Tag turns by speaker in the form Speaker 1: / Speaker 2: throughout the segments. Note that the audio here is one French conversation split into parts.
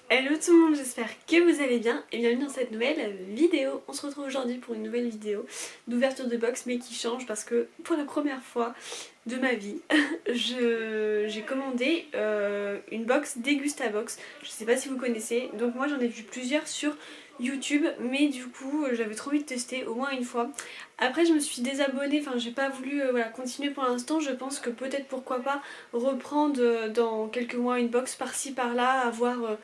Speaker 1: Hello tout le monde, j'espère que vous allez bien et bienvenue dans cette nouvelle vidéo. On se retrouve aujourd'hui pour une nouvelle vidéo d'ouverture de box mais qui change parce que pour la première fois de ma vie j'ai commandé une box Degustabox. Je sais pas si vous connaissez, donc moi j'en ai vu plusieurs sur YouTube mais du coup j'avais trop envie de tester au moins une fois. Après je me suis désabonnée, enfin j'ai pas voulu continuer pour l'instant. Je pense que peut-être pourquoi pas reprendre dans quelques mois une box par-ci par-là, à voir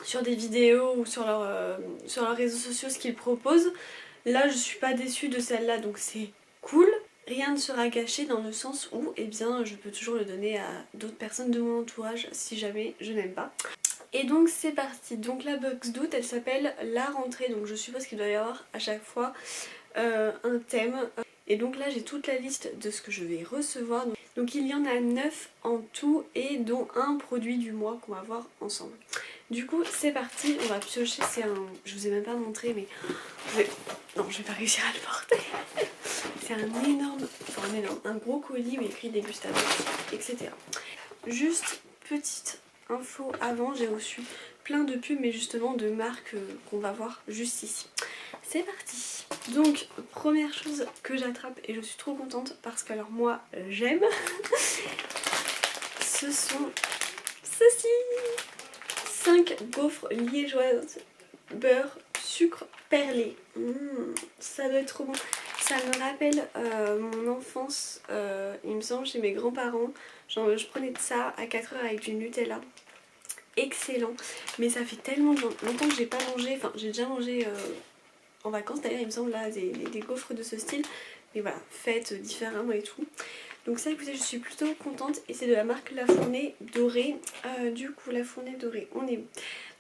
Speaker 1: sur des vidéos ou sur leurs réseaux sociaux ce qu'ils proposent. Là je suis pas déçue de celle-là donc c'est cool. Rien ne sera gâché dans le sens où eh bien, je peux toujours le donner à d'autres personnes de mon entourage si jamais je n'aime pas. Et donc c'est parti. Donc la box d'août elle s'appelle la rentrée, donc je suppose qu'il doit y avoir à chaque fois un thème. Et donc là j'ai toute la liste de ce que je vais recevoir. Donc il y en a 9 en tout et dont un produit du mois qu'on va voir ensemble. Du coup c'est parti, on va piocher, c'est un... Je vous ai même pas montré mais... Non je vais pas réussir à le porter. C'est un énorme, un gros colis où il écrit Degustabox, etc. Juste petite info avant, j'ai reçu plein de pubs mais justement de marques qu'on va voir juste ici. C'est parti. Donc première chose que j'attrape et je suis trop contente parce que alors moi j'aime, ce sont ceci. 5 gaufres liégeoises, beurre, sucre perlé. Ça doit être trop bon. Ça me rappelle mon enfance, il me semble, chez mes grands-parents. Genre, je prenais de ça à 4 heures avec du Nutella. Excellent. Mais ça fait tellement longtemps que j'ai pas mangé. Enfin, j'ai déjà mangé en vacances d'ailleurs, il me semble, là, des gaufres de ce style. Mais voilà, faites différemment et tout. Donc ça, écoutez, je suis plutôt contente et c'est de la marque La Fournée Dorée. Du coup, La Fournée Dorée, on est où?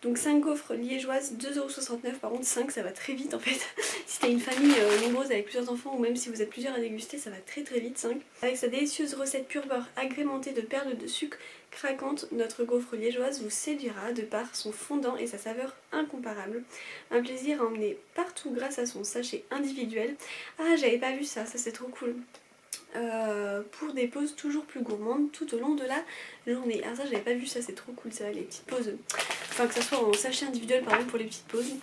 Speaker 1: Donc 5 gaufres liégeoises, 2,69€. Par contre 5 ça va très vite en fait. Si t'as une famille nombreuse avec plusieurs enfants ou même si vous êtes plusieurs à déguster, ça va très très vite 5. Avec sa délicieuse recette pur beurre agrémentée de perles de sucre craquantes, notre gaufre liégeoise vous séduira de par son fondant et sa saveur incomparable. Un plaisir à emmener partout grâce à son sachet individuel. Ah, j'avais pas vu ça, ça c'est trop cool. Pour des pauses toujours plus gourmandes tout au long de la journée. Ah ça j'avais pas vu ça, c'est trop cool ça, les petites pauses. Enfin que ça soit en sachet individuel par exemple pour les petites pauses.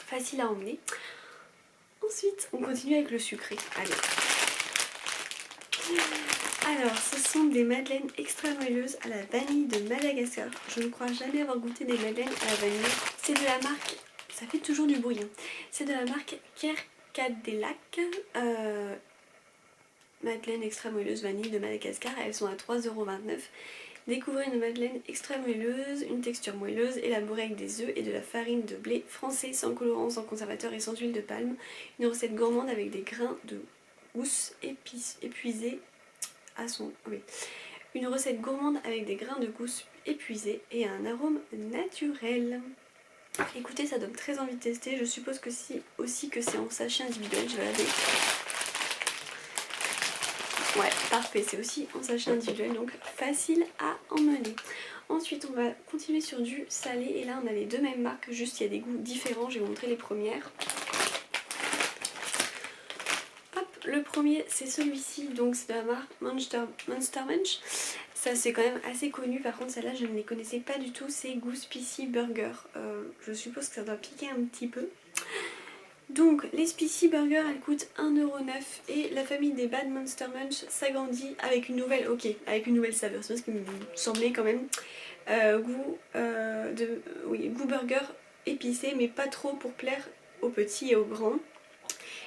Speaker 1: Facile à emmener. Ensuite on continue avec le sucré. Allez. Alors ce sont des madeleines extra moelleuses à la vanille de Madagascar. Je ne crois jamais avoir goûté des madeleines à la vanille. C'est de la marque, ça fait toujours du bruit hein. C'est de la marque Kerkadelac. Madeleine extra moelleuse vanille de Madagascar, elles sont à 3,29€. Découvrez une madeleine extra moelleuse, une texture moelleuse, élaborée avec des œufs et de la farine de blé français, sans colorant, sans conservateur et sans huile de palme. Une recette gourmande avec des grains de gousse épuisés à son... Oui. Une recette gourmande avec des grains de gousse épuisés et un arôme naturel. Écoutez, ça donne très envie de tester. Je suppose que aussi que c'est en sachet individuel. Je vais regarder. Ouais, parfait, c'est aussi en sachet individuel, donc facile à emmener. Ensuite, on va continuer sur du salé, et là on a les deux mêmes marques, juste il y a des goûts différents, je vais vous montrer les premières. Hop, le premier c'est celui-ci, donc c'est de la marque Monster Munch. Ça c'est quand même assez connu, par contre celle-là je ne les connaissais pas du tout, c'est Goose Spicy Burger. Je suppose que ça doit piquer un petit peu. Donc les Spicy Burgers elles coûtent 1,09€ et la famille des Bad Monster Munch s'agrandit avec une nouvelle, saveur, c'est ce qui me semblait quand même. Goût burger épicé mais pas trop pour plaire aux petits et aux grands.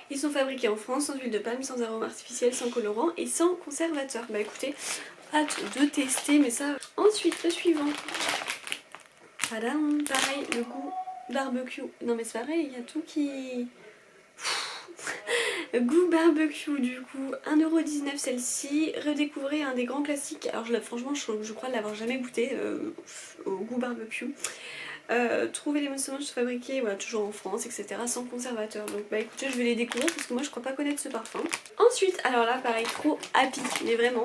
Speaker 1: Ils sont fabriqués en France, sans huile de palme, sans arôme artificiel, sans colorant et sans conservateur. Bah écoutez, hâte de tester mais ça... Ensuite le suivant. Tadam, pareil, le goût barbecue. Non mais c'est pareil, il y a tout qui... Goût barbecue du coup, 1,19€ celle-ci. Redécouvrez un des grands classiques. Alors franchement je crois l'avoir jamais goûté au goût barbecue. Trouver les Monster Munch fabriqués voilà, toujours en France, etc. sans conservateur. Donc bah écoutez, je vais les découvrir parce que moi je crois pas connaître ce parfum. Ensuite, alors là pareil, trop happy, mais vraiment.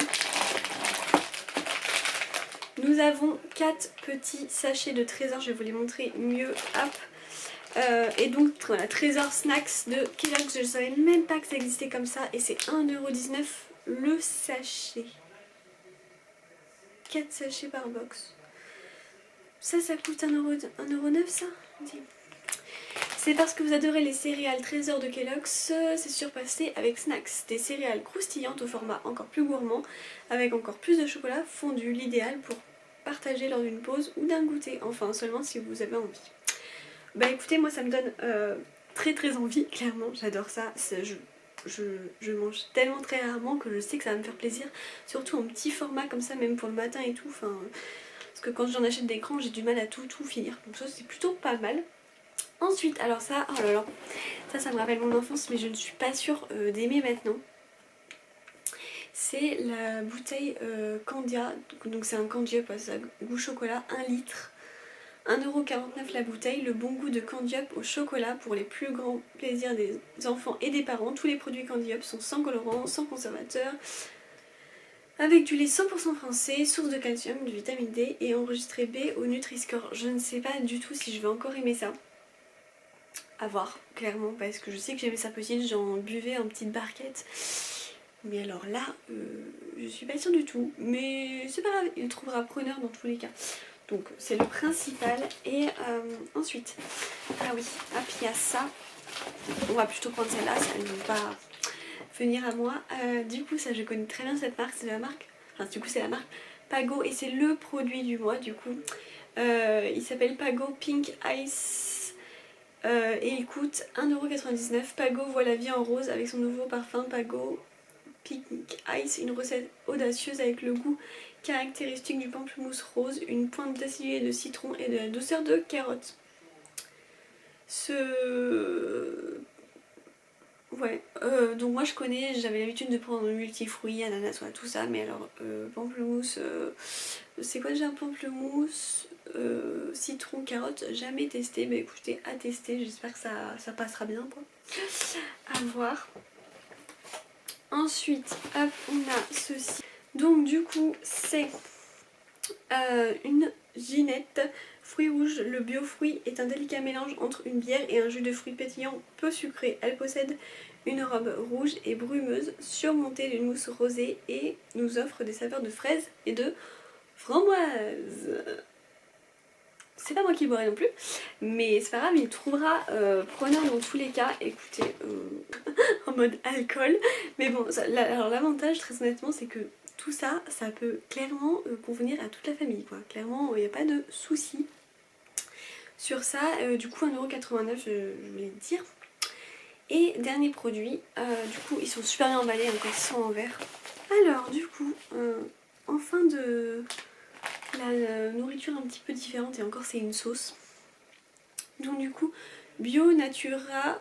Speaker 1: Nous avons 4 petits sachets de trésors, je vais vous les montrer mieux. Hop. Et donc voilà, Trésor Snacks de Kellogg's, je ne savais même pas que ça existait comme ça et c'est 1,19€ le sachet. 4 sachets par box. Ça coûte 1,09€ ça. C'est parce que vous adorez les céréales Trésor de Kellogg's, c'est surpassé avec Snacks. Des céréales croustillantes au format encore plus gourmand, avec encore plus de chocolat fondu, l'idéal pour partager lors d'une pause ou d'un goûter. Enfin, seulement si vous avez envie. Bah écoutez, moi ça me donne très envie, clairement, j'adore ça. Je mange tellement très rarement que je sais que ça va me faire plaisir, surtout en petit format comme ça, même pour le matin et tout. Enfin, parce que quand j'en achète des grands, j'ai du mal à tout finir. Donc ça c'est plutôt pas mal. Ensuite, alors ça, oh là là, ça me rappelle mon enfance, mais je ne suis pas sûre d'aimer maintenant. C'est la bouteille Candia, donc c'est un Candy-Up, ça goût chocolat, 1 litre. 1,49€ la bouteille, le bon goût de Candy-Up au chocolat pour les plus grands plaisirs des enfants et des parents. Tous les produits Candy-Up sont sans colorant, sans conservateur, avec du lait 100% français, source de calcium, de vitamine D et enregistré B au Nutri-Score. Je ne sais pas du tout si je vais encore aimer ça. À voir, clairement, parce que je sais que j'aimais ça petite, j'en buvais en petite barquette. Mais alors là, je suis pas sûre du tout. Mais c'est pas grave, il trouvera preneur dans tous les cas. Donc c'est le principal. Et ensuite, ah oui, puis il y a ça. On va plutôt prendre celle-là, ça ne va pas venir à moi. Du coup, ça je connais très bien cette marque, c'est la marque. Enfin, du coup, c'est la marque Pago et c'est le produit du mois. Du coup, il s'appelle Pago Pink Ice. Et il coûte 1,99€. Pago voit la vie en rose avec son nouveau parfum Pago Pink Ice, une recette audacieuse avec le goût caractéristique du pamplemousse rose, une pointe d'acidulé de citron et de la douceur de carotte. Ouais, donc moi je connais, j'avais l'habitude de prendre multifruits, ananas, ouais, tout ça, mais alors pamplemousse, c'est quoi déjà pamplemousse, citron, carotte, jamais testé, bah écoutez, à tester, j'espère que ça passera bien quoi, à voir. Ensuite, hop, on a ceci, donc du coup c'est une ginette fruits rouges. Le biofruit est un délicat mélange entre une bière et un jus de fruits pétillant peu sucré. Elle possède une robe rouge et brumeuse surmontée d'une mousse rosée et nous offre des saveurs de fraises et de framboise. C'est pas moi qui le boirai non plus, mais c'est pas grave, il trouvera preneur dans tous les cas. Écoutez, en mode alcool. Mais bon, alors l'avantage très honnêtement c'est que tout ça, ça peut clairement convenir à toute la famille quoi. Clairement, il n'y a pas de souci sur ça. Du coup 1,89€, je voulais dire. Et dernier produit, du coup ils sont super bien emballés, encore ils sont en verre. Alors du coup, enfin de la nourriture un petit peu différente, et encore c'est une sauce. Donc du coup, Bio Natura,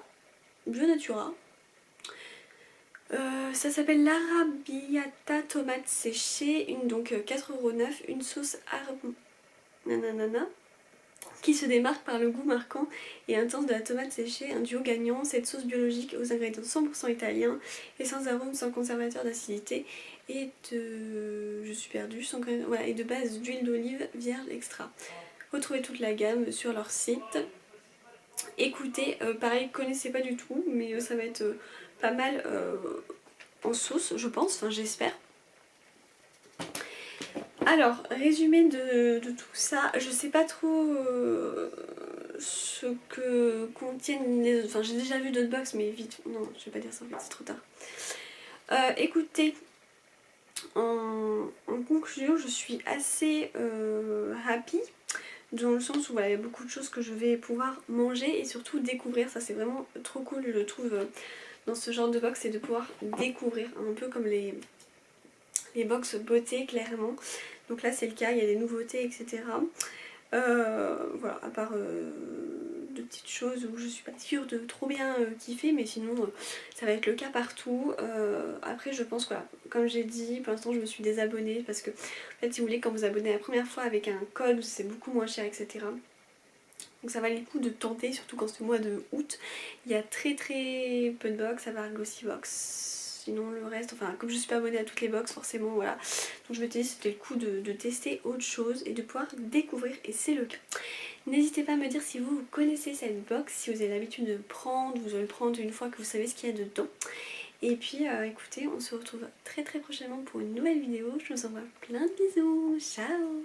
Speaker 1: ça s'appelle l'arabiata tomate séchée, donc 4,09€, une sauce nanana, qui se démarque par le goût marquant et intense de la tomate séchée, un duo gagnant. Cette sauce biologique aux ingrédients 100% italiens et sans arôme, sans conservateur d'acidité et de... je suis perdue, voilà, et de base d'huile d'olive vierge extra. Retrouvez toute la gamme sur leur site. Écoutez, pareil, connaissez pas du tout, mais ça va être pas mal en sauce, je pense, enfin j'espère. Alors, résumé de tout ça, je sais pas trop ce que contiennent les autres. Enfin, j'ai déjà vu d'autres box, mais vite, non, je vais pas dire ça en fait, c'est trop tard. Écoutez, en conclusion, je suis assez happy, dans le sens où voilà, il y a beaucoup de choses que je vais pouvoir manger et surtout découvrir. Ça, c'est vraiment trop cool, je trouve, dans ce genre de box, c'est de pouvoir découvrir, un peu comme les box beauté, clairement. Donc là c'est le cas, il y a des nouveautés, etc. Voilà, à part de petites choses où je suis pas sûre de trop bien kiffer, mais sinon ça va être le cas partout. Après je pense, voilà, comme j'ai dit, pour l'instant je me suis désabonnée parce que en fait si vous voulez, quand vous abonnez la première fois avec un code, c'est beaucoup moins cher, etc. Donc ça valait le coup de tenter, surtout quand c'est le mois de août. Il y a très peu de box, à part Glossy Box. Sinon le reste, enfin comme je suis pas abonnée à toutes les box forcément, voilà. Donc je me suis dit c'était le coup de tester autre chose et de pouvoir découvrir, et c'est le cas. N'hésitez pas à me dire si vous connaissez cette box, si vous avez l'habitude de prendre, vous allez le prendre une fois que vous savez ce qu'il y a dedans. Et puis écoutez, on se retrouve très prochainement pour une nouvelle vidéo. Je vous envoie plein de bisous, ciao.